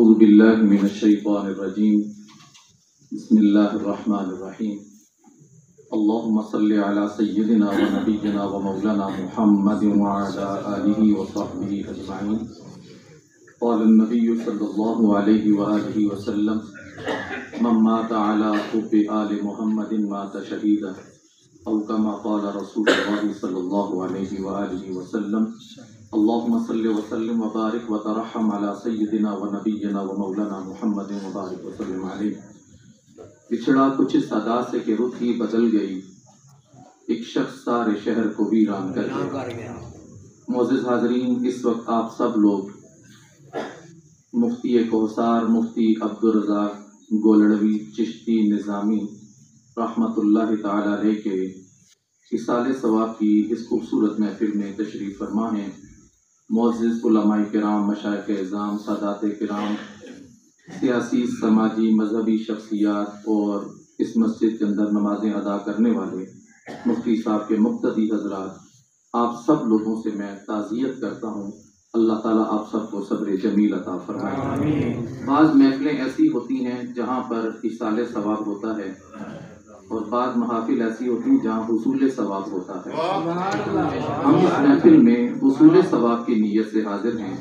औज़ु बिल्लाहि मिनश शैतानिर रजीम। बिस्मिल्लाहिर रहमानिर रहीम। अल्लाहुम्मा सल्लि अला सय्यिदिना व नबिय्यिना व मौलाना मुहम्मदिन व अला आलिहि व सहबिहि अजमाइन। क़ाला नबिय्यु सल्लल्लाहु अलैहि व आलिहि व सल्लम मन माता अला हुब्बि आलि मुहम्मदिन माता शहीदा औ कमा क़ाला रसूलुल्लाहि सल्लल्लाहु अलैहि व आलिहि व सल्लम। अल्लाहुम्मा सल्लि व सल्लिम व बारिक व तरहम अला सय्यिदिना व नबिय्यिना व मौलाना मुहम्मदिन व बारिक व सल्लिम अलैहि। बिछड़ा कुछ इस अदा से कि रुत ही बदल गई, एक शख्स सारे शहर को वीरान कर गया। मोअज़्ज़िज़ हाज़रीन, इस वक्त आप सब लोग मुफ्ती कौसार मुफ्ती अब्दुल रज़ाक गोलड़वी चिश्ती निज़ामी रहमतुल्लाहि ताला अलैह के इसाले सवाब की इस खूबसूरत महफिल में तशरीफ़ फरमा हैं। मुअज़्ज़िज़ उलमाए किराम, मशाइख़ इज़ाम, सादाते किराम, सियासी समाजी मजहबी शख्सियात और इस मस्जिद के अंदर नमाज़ें अदा करने वाले मुफ्ती साहब के मुक़्तदी हज़रात, आप सब लोगों से मैं ताज़ियत करता हूँ। अल्लाह ताला आप सबको सब्र जमील अता फरमाए। बाज़ महफ़िलें ऐसी होती हैं जहाँ पर इसाले सवाब होता है और बाज़ महाफिल ऐसी होती हैं जहाँ हुसूल सवाब होता है। हम इस महफिल में हुसूल सवाब की नीयत से हाजिर हैं,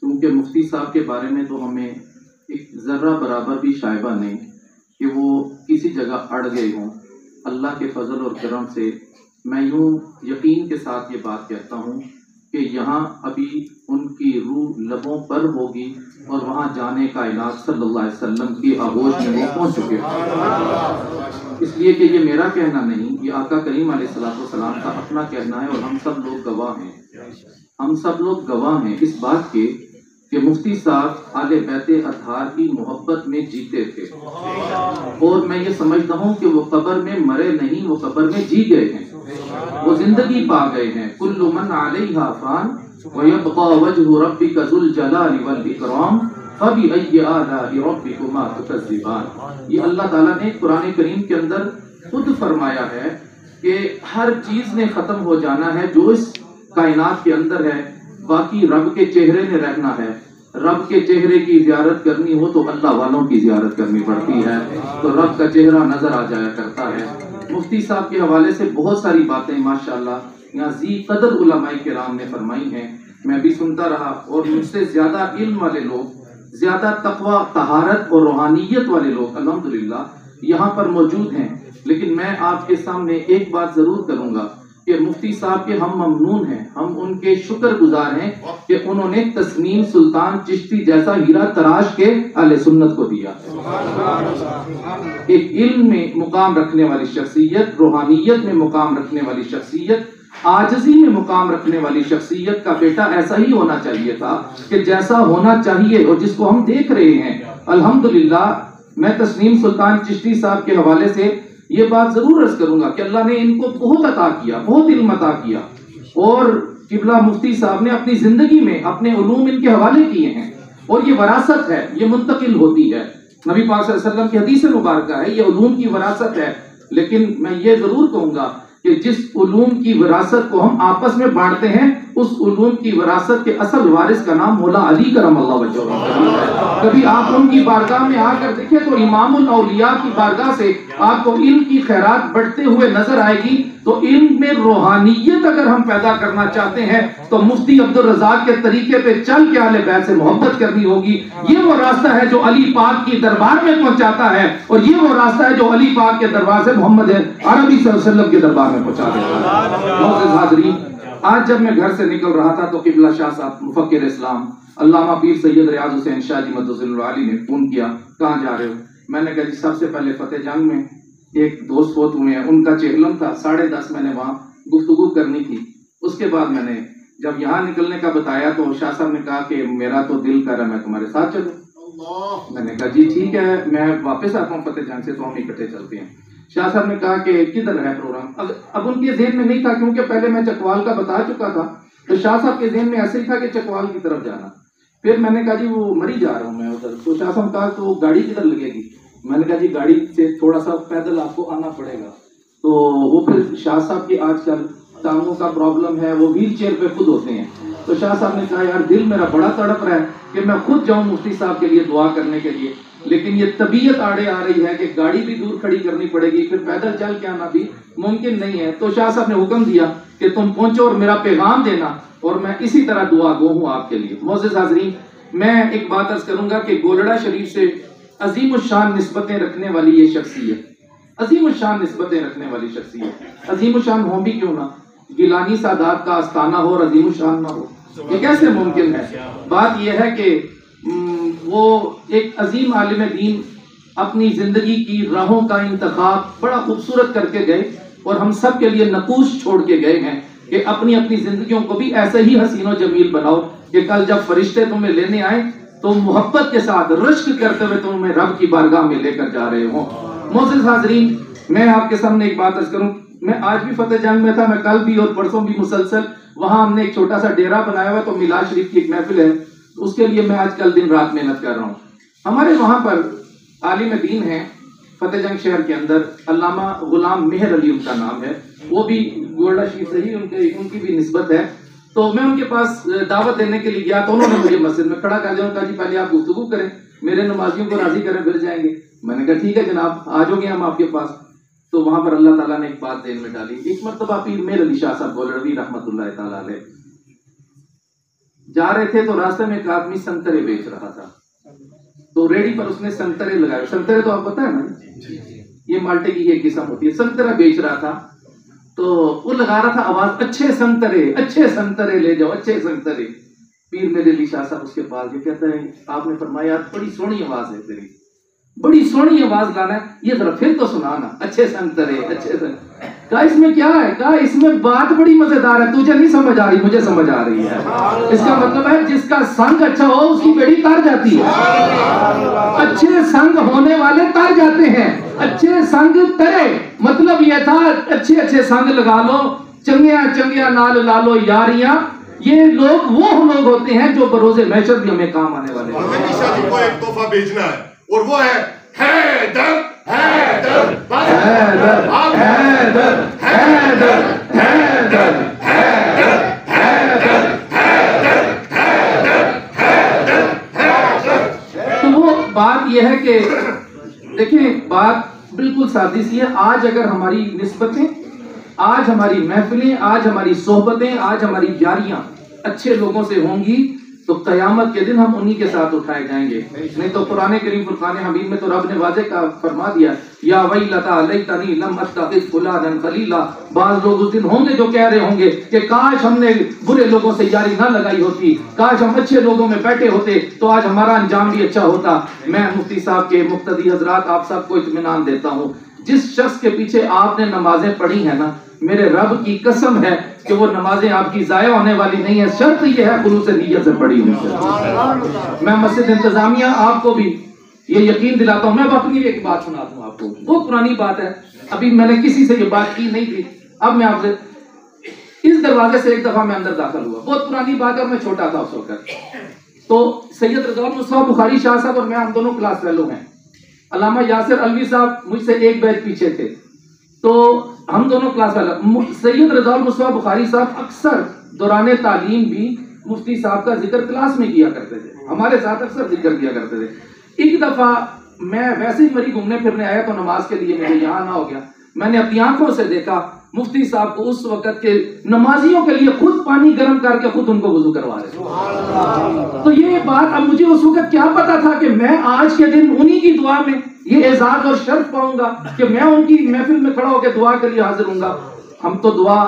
क्योंकि मुफ्ती साहब के बारे में तो हमें एक ज़र्रा बराबर भी शायबा नहीं कि वो किसी जगह अड़ गए हों। अल्लाह के फजल और करम से मैं यूँ यकीन के साथ ये बात कहता हूँ कि यहाँ अभी उनकी रूह लबों पर होगी और वहाँ जाने का इलाज सल्लल्लाहु अलैहि वसल्लम की आगोश में वो पहुँच चुके हैं। इसलिए कि ये मेरा कहना नहीं, ये आका करीम अलैहिस्सलाम का अपना कहना है और हम सब लोग गवाह हैं। हम सब लोग गवाह हैं इस बात के कि मुफ्ती साहब आले बैते अतहार की मोहब्बत में जीते थे और मैं ये समझता हूँ कि वो कब्र में मरे नहीं, वो कब्र में जी गए हैं, वो जिंदगी पा गए हैं। कुल्लु मन अलैहा फान व यबका वजहु रब्बिका ज़ुल जलाली वल इकराम फबिअय्यि आलाइ रब्बिकुमा तुकज़्ज़िबान। ये अल्लाह ताला ने कुरान करीम के अंदर खुद फरमाया है कि हर चीज ने खत्म हो जाना है जो इस कायनात के अंदर है, बाकी रब के चेहरे ने रहना है। रब के चेहरे की ज़ियारत करनी हो तो अल्लाह वालों की ज़ियारत करनी पड़ती है, तो रब का चेहरा नजर आ जाया करता है। मुफ्ती साहब के हवाले से बहुत सारी बातें माशाअल्लाह यहाँ ज़ी कदर उलमाए किराम ने फरमाई हैं, मैं भी सुनता रहा और मुझसे ज़्यादा इल्म वाले लोग, ज़्यादा तक़वा तहारत और रूहानियत वाले लोग अल्हम्दुलिल्लाह यहाँ पर मौजूद हैं। लेकिन मैं आपके सामने एक बात ज़रूर करूँगा कि मुफ्ती साहब के हम ममनून हैं, हम उनके शुक्रगुजार हैं कि उन्होंने तस्नीम सुल्तान चिश्ती जैसा हीरा तराश के अहले सुन्नत को दिया। एक इल्म में मुकाम रखने वाली शख्सियत, रूहानियत में मुकाम रखने वाली शख्सियत, आजजी में मुकाम रखने वाली शख्सियत का बेटा ऐसा ही होना चाहिए था कि जैसा होना चाहिए और जिसको हम देख रहे हैं। अल्हम्दुलिल्लाह मैं तस्नीम सुल्तान चिश्ती साहब के हवाले से ये बात जरूर अर्ज करूंगा कि अल्लाह ने इनको बहुत अता किया, बहुत इल्म अता किया और किबला मुफ्ती साहब ने अपनी जिंदगी में अपने उलूम इनके हवाले किए हैं और ये वरासत है, ये मुंतकिल होती है। नबी पाक सल्लल्लाहु अलैहि वसल्लम की हदीस मुबारक है, ये उलूम की वरासत है। लेकिन मैं ये जरूर कहूंगा कि जिस उलूम की विरासत को हम आपस में बांटते हैं, उस उलूम की विरासत के असल वारिस का नाम मौला अली करमल्लाहु वजहहू है। कभी आप उनकी बारगाह में आकर देखें तो इमामुल औलिया की बारगाह से आपको इल्म की खैरात बढ़ते हुए नजर आएगी। तो इल्म में रूहानियत अगर हम पैदा करना चाहते हैं तो मुफ्ती अब्दुल रज़ाक के तरीके पे चल के अहले बैत से मोहब्बत करनी होगी। ये वो रास्ता है जो अली पाक की दरबार में पहुंचाता है और ये वो रास्ता है जो अली पाक के दरबार से मोहम्मद अरबी सल्लल्लाहु अलैहि वसल्लम के दरबार में पहुंचा देता है। हाज़रीन, आज जब मैं घर से निकल रहा था तो किबला शाह साहब मुफक्किर इस्लाम अल्लामा पीर सैयद रियाज हुसैन शाह जी मद्दसिल्लु आली ने फोन किया, कहाँ जा रहे हो? मैंने कहा जी सबसे पहले फतेह जंग में एक दोस्त फोत हुए हैं, उनका चेहलम था, 10:30 मैंने वहाँ गुफ्तगू करनी थी। उसके बाद मैंने जब यहाँ निकलने का बताया तो शाह साहब ने कहा कि मेरा तो दिल कर रहा है मैं तुम्हारे साथ चलूं। मैंने कहा जी ठीक है, मैं वापस आता हूँ फतेह जंग से तो हम इकट्ठे चलते हैं। शाह साहब ने कहा कि किधर है प्रोग्राम? अब उनके ज़हन में नहीं था, क्योंकि पहले मैं चकवाल का बता चुका था, तो शाह साहब के ज़हन में ऐसे ही था कि चकवाल की तरफ जाना। फिर मैंने कहा जी वो मरी जा रहा हूँ मैं उधर। तो शाह साहब कहा तो गाड़ी किधर लगेगी? मैंने कहा जी गाड़ी से थोड़ा सा पैदल आपको आना पड़ेगा। तो वो फिर शाह साहब की आजकल टांगों का प्रॉब्लम है, वो व्हील चेयर पे खुद होते हैं, तो शाह साहब ने कहा यार दिल मेरा बड़ा तड़प रहा है कि मैं खुद जाऊं मुफ्ती साहब के लिए दुआ करने के लिए, लेकिन ये तबीयत आड़े आ रही है कि गाड़ी भी दूर खड़ी करनी पड़ेगी, फिर पैदल चल के आना भी मुमकिन नहीं है। तो शाह साहब ने हुक्म दिया कि तुम पहुंचो और मेरा पैगाम देना, और मैं इसी तरह दुआ गो हूँ आपके लिए। मोअज़्ज़िज़ हाज़रीन, मैं एक बात अर्ज करूंगा कि गोलड़ा शरीफ से अजीम शान निस्बतें रखने वाली ये शख्सियत, अजीम शान निस्बतें रखने वाली शख्सियत, अजीम शान हो भी क्यों ना, गिलानी सादात का आस्थाना हो और अजीम शान ना हो, ये कैसे मुमकिन है? बात यह है कि वो एक अजीम आलिम दीन अपनी जिंदगी की राहों का इंतखाब बड़ा खूबसूरत करके गए, और हम सब के लिए नकूश छोड़ के गए हैं कि अपनी अपनी जिंदगियों को भी ऐसे ही हसीनो जमील बनाओ कि कल जब फरिश्ते तुम्हें लेने आए तो मोहब्बत के साथ रश्क करते हुए तुम्हें रब की बारगाह में लेकर जा रहे हो। मोअज़्ज़िज़ हाज़रीन, मैं आपके सामने एक बात अर्ज करूं, मैं आज भी फतेह जंग में था, मैं कल भी और परसों भी मुसलसल वहां हमने एक छोटा सा डेरा बनाया हुआ, तो मिलाद शरीफ की एक महफिल है, उसके लिए मैं आजकल दिन रात मेहनत कर रहा हूँ। हमारे वहां पर आलिम दीन है फतेह जंग शहर के अंदर, अल्लामा गुलाम मेहर अली उनका नाम है, वो भी गोलड़ा शरीफ से ही उनकी भी निस्बत है। तो मैं उनके पास दावत देने के लिए गया, तो उन्होंने मुझे मस्जिद में खड़ा कर दिया, उन्होंने कहा जी पहले आप गुफ्तगू करें, मेरे नमाजियों को राजी करें, फिर जाएंगे। मैंने कहा ठीक है जनाब, आ जाओगे हम आपके पास। तो वहां पर अल्लाह ताला ने एक बात ज़हन में डाली। एक मरतबा पीर मेहर अली शाह साहब गोलड़वी रहमतुल्लाह ताला अलैह जा रहे थे, तो रास्ते में एक आदमी संतरे बेच रहा था, तो रेडी पर उसने संतरे लगाए। संतरे तो आप पता है ना, ये माल्टे की एक किस्म होती है, संतरा बेच रहा था। तो वो लगा रहा था आवाज, अच्छे संतरे ले जाओ, अच्छे संतरे। पीर मेरे अली शाह साहब उसके पास ये कहते हैं, आपने फरमाया बड़ी सोहनी आवाज है तेरी, बड़ी सोहनी आवाज गाना है, ये जरा फिर तो सुनाना, अच्छे संतरे, अच्छे संतरे। कहा इसमें क्या है? कहा इसमें बात बड़ी मजेदार है, तुझे नहीं समझ आ रही, मुझे समझ आ रही है। इसका मतलब है जिसका संग अच्छा हो उसकी बेड़ी तर जाती है, अच्छे संग होने वाले तर जाते हैं, अच्छे संग तरे। मतलब यह था अच्छे अच्छे संग लगा लो, चंगिया चंगिया नाल ला लो यारियां। ये लोग वो लोग होते हैं जो बरोज़े महशर भी हमें काम आने वाले हैं। हमें निशा जी को एक तोहफा भेजना है, और वो है हैदर हैदर हैदर हैदर हैदर हैदर हैदर। तो वो बात यह है कि देखिए, बात बिल्कुल सादी सी है। आज अगर हमारी निस्बतें, आज हमारी महफिलें, आज हमारी सोहबतें, आज हमारी यारियां अच्छे लोगों से होंगी तो क़यामत के दिन हम उन्हीं के साथ उठाए जाएंगे। नहीं तो कुरान करीम फुरकान हमीद में तो रब ने वाज़े का फरमा दिया, या वैलता लैतनी लम अत्तखिज़ फुलानन खलीला। बाज़ लोग उस दिन होंगे जो कह रहे होंगे कि काश हमने बुरे लोगों से यारी ना लगाई होती, काश हम अच्छे लोगों में बैठे होते तो आज हमारा अंजाम भी अच्छा होता। मैं मुफ्ती साहब के मुक्तदी हजरात आप सबको इत्मीनान देता हूँ, जिस शख्स के पीछे आपने नमाजें पढ़ी है ना, मेरे रब की कसम है कि वो नमाजें आपकी जाया होने वाली नहीं है, शर्त यह है खुलूस नियत से पढ़ी उनसे। मैं मस्जिद इंतजामिया आपको भी ये यकीन दिलाता हूँ। मैं अपनी एक बात सुनाता हूँ आपको, बहुत पुरानी बात है, अभी मैंने किसी से ये बात की नहीं थी। अब मैं आपसे, इस दरवाजे से एक दफा मैं अंदर दाखिल हुआ, बहुत पुरानी बात है, मैं छोटा था उस वक्त। तो सैयद रज़ा मुस्तफा बुखारी शाह साहब और मैं, हम दोनों क्लास फेलो हैं। अल्लामा यासिर अलवी साहब मुझसे एक बैच पीछे थे, तो हम दोनों क्लास फेलो। सैयद रज़ा मुस्तफा बुखारी साहब अक्सर दौरान तालीम भी मुफ्ती साहब का जिक्र क्लास में किया करते थे, हमारे साथ अक्सर जिक्र किया करते थे। एक दफा मैं वैसे ही मरी घूमने फिरने आया तो नमाज के लिए मुझे यहाँ ना हो गया, मैंने अपनी आंखों से देखा मुफ्ती साहब को उस वक्त के नमाजियों के लिए खुद पानी गर्म करके खुद उनको वुजू करवा रहे। तो ये बात, अब मुझे उस वक्त क्या पता था कि मैं आज के दिन उन्हीं की दुआ में ये एजाज और शर्फ पाऊंगा कि मैं उनकी महफिल में खड़ा होकर दुआ के लिए हाजिर हूंगा। हम तो दुआ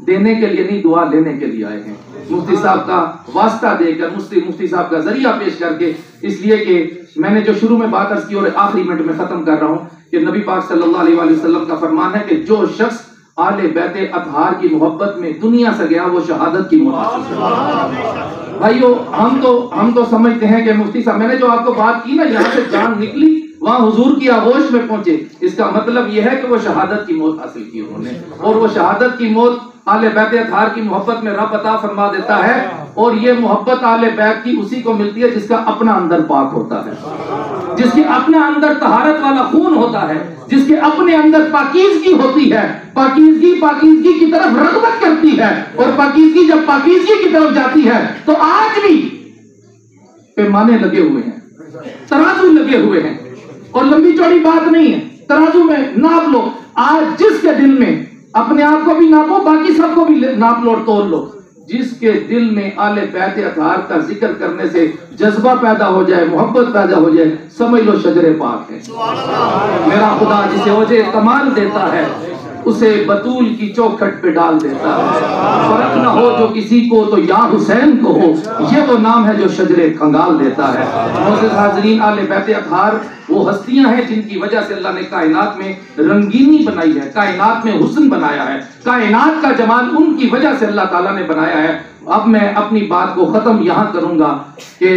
देने के लिए नहीं, दुआ लेने के लिए आए हैं, मुफ्ती साहब का वास्ता देकर, मुफ्ती साहब का जरिया पेश करके। इसलिए कि मैंने जो शुरू में बात अर्ज की और आखिरी मिनट में खत्म कर रहा हूँ कि नबी पाक सल्लल्लाहु अलैहि वसल्लम का फरमान है कि जो शख्स आले बैते अतहार की मोहब्बत में दुनिया से गया वो शहादत की मौत हासिल करेगा। भाइयों, हम तो समझते हैं कि मुफ्ती साहब, मैंने जो आपको बात की ना, यहाँ से जान निकली वहां हुजूर की आगोश में पहुंचे, इसका मतलब यह है कि वो शहादत की मौत हासिल की उन्होंने, और वो शहादत की मौत आले बैत अतहार की मोहब्बत में रब अता फरमा देता है। और ये मोहब्बत आले बैत की उसी को मिलती है जिसका अपना अंदर पाक होता है, जिसके अपना अंदर तहारत वाला खून होता है, जिसके अपने अंदर पाकीज़गी होती है। पाकीज़गी पाकीज़गी की तरफ रग़बत करती है, और पाकीज़गी जब पाकीज़गी की तरफ जाती है तो आज भी पैमाने लगे हुए हैं, तराजू लगे हुए हैं, और लंबी चौड़ी बात नहीं है, तराजू में नाप लो। आज जिसके दिल में, अपने आप को भी नापो, बाकी सबको भी नाप लो और तोल लो, जिसके दिल में आले बैत अतहार का जिक्र करने से जज्बा पैदा हो जाए, मोहब्बत पैदा हो जाए, समझ लो शजरे पाक है। मेरा खुदा जिसे ओजे कमाल देता है उसे बतूल की चौखट पे डाल देता है। फर्क न हो जो किसी को तो या हुसैन को हो, ये वो नाम है जो शजरे कंगाल देता है। मोअज़्ज़िज़ हाज़रीन, आले बैत अतहार वो हस्तियां हैं जिनकी वजह से अल्लाह ने कायनात में रंगीनी बनाई है, कायनात में हुस्न बनाया है, कायनात का जमाल उनकी वजह से अल्लाह ताला ने बनाया है। अब मैं अपनी बात को खत्म यहाँ करूंगा कि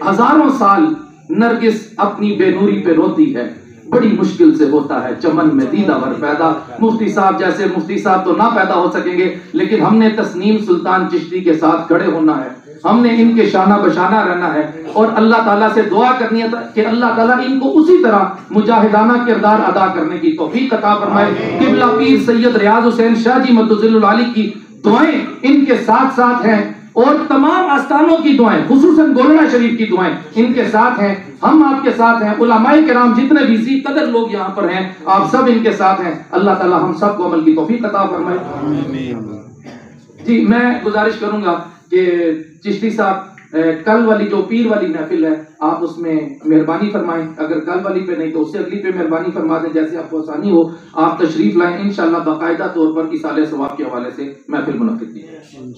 हजारों साल नरगिस अपनी बेनूरी पे रोती है, बड़ी मुश्किल से होता है चमन में दीदावर पैदा। मुफ्ती साहब जैसे मुफ्ती साहब तो ना पैदा हो सकेंगे, लेकिन हमने तस्नीम सुल्तान चिश्ती के साथ खड़े होना है, हमने इनके शाना बशाना रहना है, और अल्लाह ताला से दुआ करनी है कि अल्लाह ताला इनको उसी तरह मुजाहिदाना किरदार अदा करने की तौफीक अता फरमाए। किबला पीर सैयद रियाज हुसैन शाह जी मद्दुज़िल्लुल आली की दुआएं इनके साथ साथ हैं, और तमाम आस्थानों की दुआएं, खुसूसन गोलड़ा शरीफ की दुआएं इनके साथ हैं। हम आपके साथ हैं, उलमाए किराम जितने भी जी कदर लोग यहाँ पर हैं, आप सब इनके साथ हैं। अल्लाह ताला हम सबको अमल की तौफीक अता फरमाए। जी, मैं गुजारिश करूंगा कि चिश्ती साहब कल वाली जो पीर वाली महफिल है आप उसमें मेहरबानी फरमाएं, अगर कल वाली पे नहीं तो उससे अगली पे मेहरबानी फरमा दें, जैसे आपको आसानी हो आप तशरीफ लाएं। इंशाअल्लाह बाकायदा तौर पर इसाले सवाब के हवाले से महफिल मुनक्किद की।